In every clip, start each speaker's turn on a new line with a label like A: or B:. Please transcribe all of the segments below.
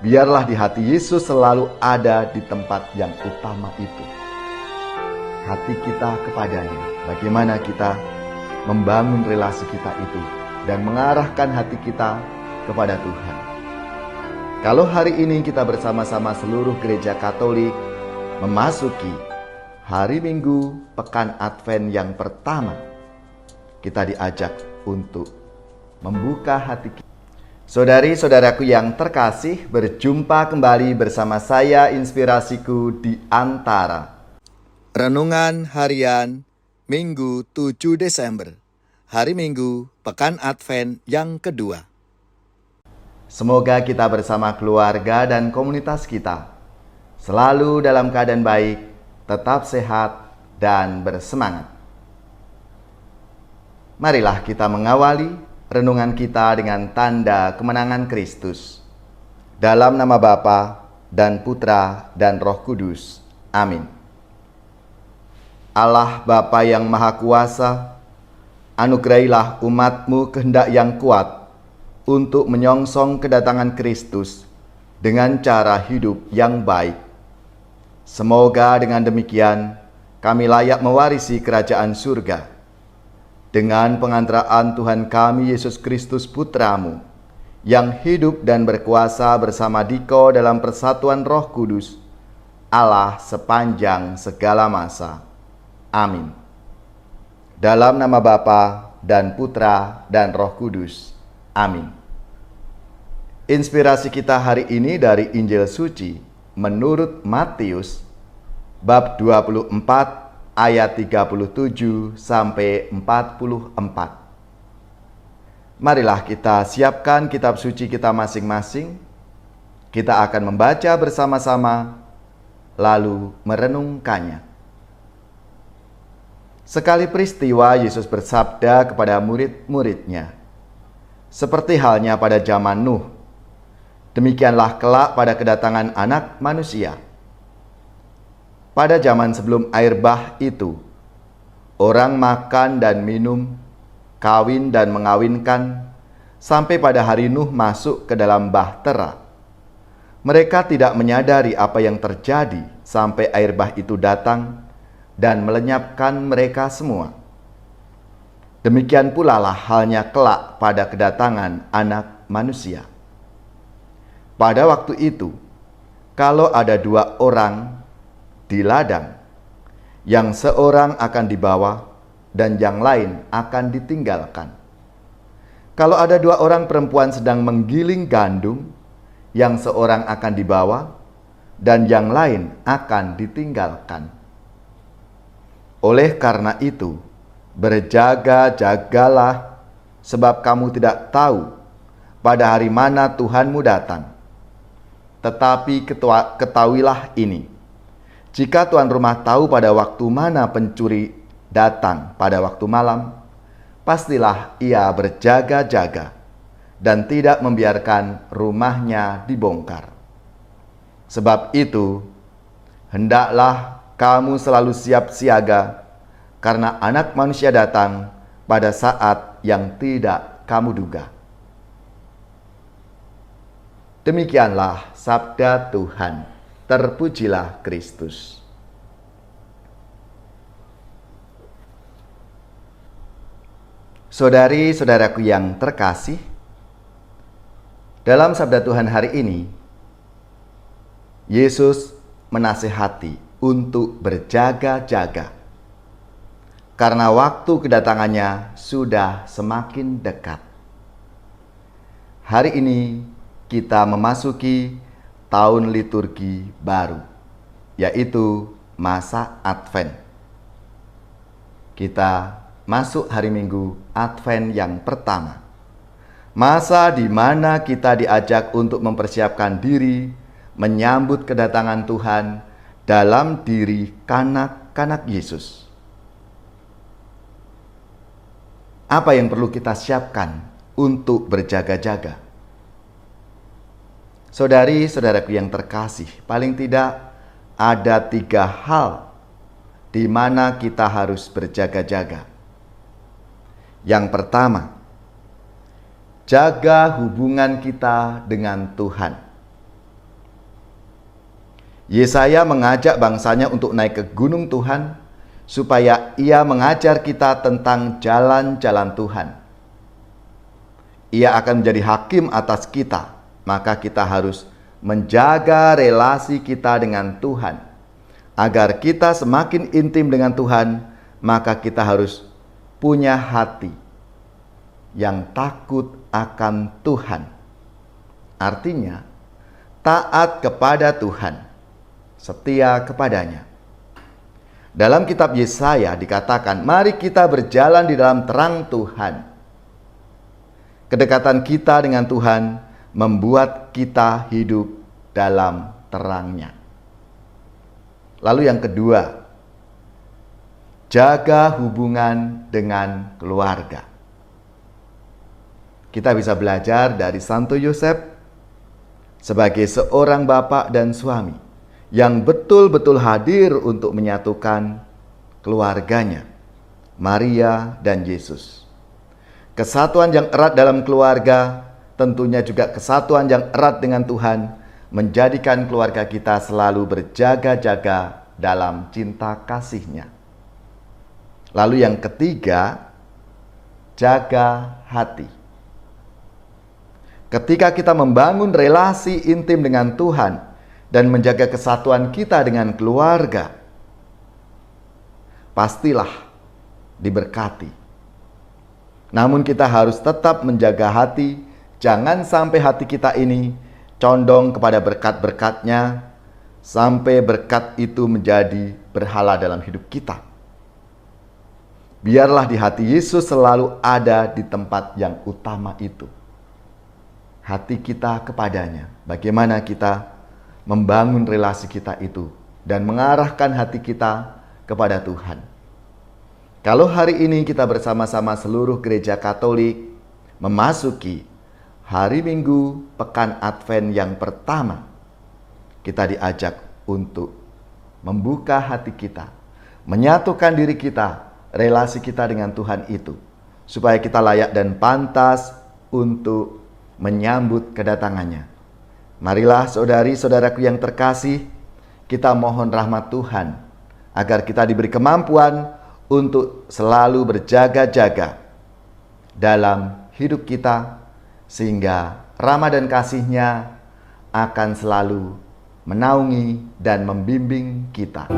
A: Biarlah di hati Yesus selalu ada di tempat yang utama itu. Hati kita kepadanya, bagaimana kita membangun relasi kita itu dan mengarahkan hati kita kepada Tuhan. Kalau hari ini kita bersama-sama seluruh gereja Katolik memasuki hari Minggu Pekan Advent yang pertama, kita diajak untuk membuka hati kita. Saudari-saudaraku yang terkasih, berjumpa kembali bersama saya Inspirasiku di Antara. Renungan Harian Minggu 7 Desember, hari Minggu Pekan Advent yang kedua. Semoga kita bersama keluarga dan komunitas kita selalu dalam keadaan baik, tetap sehat dan bersemangat. Marilah kita mengawali renungan kita dengan tanda kemenangan Kristus. Dalam nama Bapa dan Putra dan Roh Kudus. Amin. Allah Bapa yang Maha Kuasa, anugerahilah umat-Mu kehendak yang kuat untuk menyongsong kedatangan Kristus dengan cara hidup yang baik. Semoga dengan demikian kami layak mewarisi kerajaan surga. Dengan pengantaraan Tuhan kami Yesus Kristus Putra-Mu, yang hidup dan berkuasa bersama Diko dalam persatuan Roh Kudus, Allah sepanjang segala masa. Amin. Dalam nama Bapa dan Putra dan Roh Kudus. Amin. Inspirasi kita hari ini dari Injil Suci menurut Matius, bab 24, ayat 37 sampai 44. Marilah kita siapkan kitab suci kita masing-masing. Kita akan membaca bersama-sama, lalu merenungkannya. Sekali peristiwa Yesus bersabda kepada murid-muridnya, seperti halnya pada zaman Nuh, demikianlah kelak pada kedatangan Anak Manusia. Pada zaman sebelum air bah itu, orang makan dan minum, kawin dan mengawinkan, sampai pada hari Nuh masuk ke dalam bahtera. Mereka tidak menyadari apa yang terjadi sampai air bah itu datang dan melenyapkan mereka semua. Demikian pula lah halnya kelak pada kedatangan Anak Manusia. Pada waktu itu, kalau ada dua orang di ladang, yang seorang akan dibawa dan yang lain akan ditinggalkan. Kalau ada dua orang perempuan sedang menggiling gandum, yang seorang akan dibawa dan yang lain akan ditinggalkan. Oleh karena itu, berjaga-jagalah, sebab kamu tidak tahu pada hari mana Tuhanmu datang. Tetapi ketahuilah ini, jika tuan rumah tahu pada waktu mana pencuri datang pada waktu malam, pastilah ia berjaga-jaga dan tidak membiarkan rumahnya dibongkar. Sebab itu, hendaklah kamu selalu siap siaga, karena Anak Manusia datang pada saat yang tidak kamu duga. Demikianlah sabda Tuhan. Terpujilah Kristus. Saudari-saudaraku yang terkasih, dalam sabda Tuhan hari ini, Yesus menasihati untuk berjaga-jaga, karena waktu kedatangannya sudah semakin dekat. Hari ini kita memasuki tahun liturgi baru, yaitu masa Advent. Kita masuk hari Minggu Advent yang pertama, masa di mana kita diajak untuk mempersiapkan diri menyambut kedatangan Tuhan dalam diri kanak-kanak Yesus. Apa yang perlu kita siapkan untuk berjaga-jaga? Saudari-saudaraku yang terkasih, paling tidak ada 3 hal di mana kita harus berjaga-jaga. Yang pertama, jaga hubungan kita dengan Tuhan. Yesaya mengajak bangsanya untuk naik ke gunung Tuhan, supaya ia mengajar kita tentang jalan-jalan Tuhan. Ia akan menjadi hakim atas kita, maka kita harus menjaga relasi kita dengan Tuhan. Agar kita semakin intim dengan Tuhan, maka kita harus punya hati yang takut akan Tuhan. Artinya, taat kepada Tuhan, setia kepadanya. Dalam kitab Yesaya dikatakan, mari kita berjalan di dalam terang Tuhan. Kedekatan kita dengan Tuhan membuat kita hidup dalam terangnya. Lalu yang kedua, jaga hubungan dengan keluarga. Kita bisa belajar dari Santo Yosef sebagai seorang bapak dan suami yang betul-betul hadir untuk menyatukan keluarganya, Maria dan Yesus. Kesatuan yang erat dalam keluarga, tentunya juga kesatuan yang erat dengan Tuhan, menjadikan keluarga kita selalu berjaga-jaga dalam cinta kasih-Nya. Lalu yang ketiga, jaga hati. Ketika kita membangun relasi intim dengan Tuhan dan menjaga kesatuan kita dengan keluarga, pastilah diberkati. Namun kita harus tetap menjaga hati, jangan sampai hati kita ini condong kepada berkat-berkat-Nya, sampai berkat itu menjadi berhala dalam hidup kita. Biarlah di hati Yesus selalu ada di tempat yang utama itu. Hati kita kepadanya, bagaimana kita membangun relasi kita itu dan mengarahkan hati kita kepada Tuhan. Kalau hari ini kita bersama-sama seluruh gereja Katolik memasuki hari Minggu Pekan Advent yang pertama, kita diajak untuk membuka hati kita, menyatukan diri kita, relasi kita dengan Tuhan itu, supaya kita layak dan pantas untuk menyambut kedatangannya. Marilah saudari-saudaraku yang terkasih, kita mohon rahmat Tuhan, agar kita diberi kemampuan untuk selalu berjaga-jaga dalam hidup kita, sehingga rahmat dan kasih-Nya akan selalu menaungi dan membimbing kita.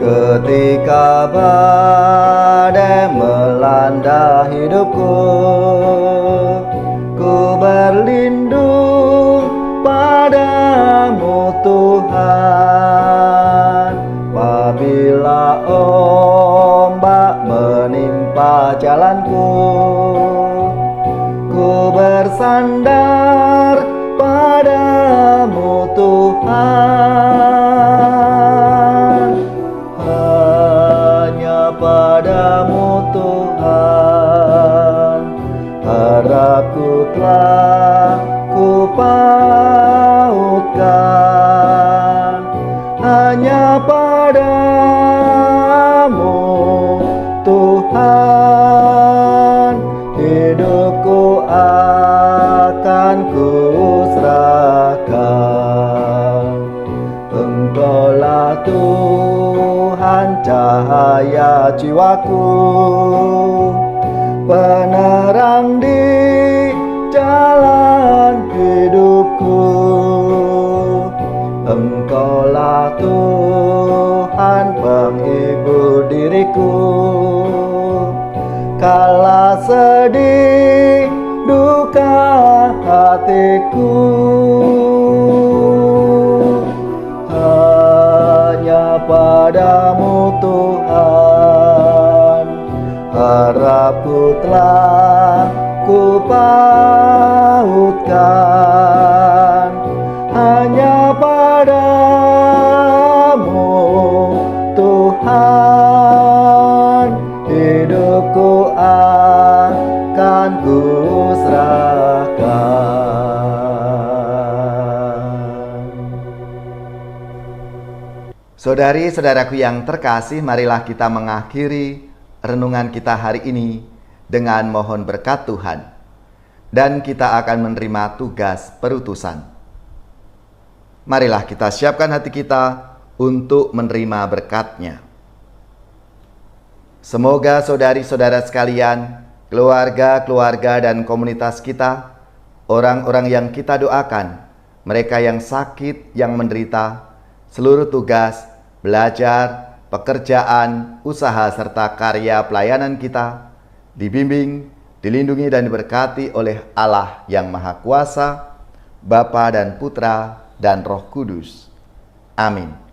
A: Ketika badai melanda hidupku, ku berlindung padamu Tuhan. Apabila ombak menimpa jalanku, ku bersandar padamu Tuhan. Padamu Tuhan, harapku telah ku pautkan, hanya padamu Tuhan, hidupku akan ku serahkan. Engkaulah Tuhan cahaya jiwaku, penerang di jalan hidupku. Engkaulah Tuhan penghibur diriku, kala sedih duka hatiku. Padamu Tuhan, harapku telah ku pautkan, hanya padamu Tuhan, Saudari-saudaraku yang terkasih, marilah kita mengakhiri renungan kita hari ini dengan mohon berkat Tuhan. Dan kita akan menerima tugas perutusan. Marilah kita siapkan hati kita untuk menerima berkat-Nya. Semoga saudari-saudara sekalian, keluarga-keluarga dan komunitas kita, orang-orang yang kita doakan, mereka yang sakit, yang menderita, seluruh tugas, belajar, pekerjaan, usaha, serta karya pelayanan kita, dibimbing, dilindungi dan diberkati oleh Allah yang Maha Kuasa, Bapa dan Putra dan Roh Kudus. Amin.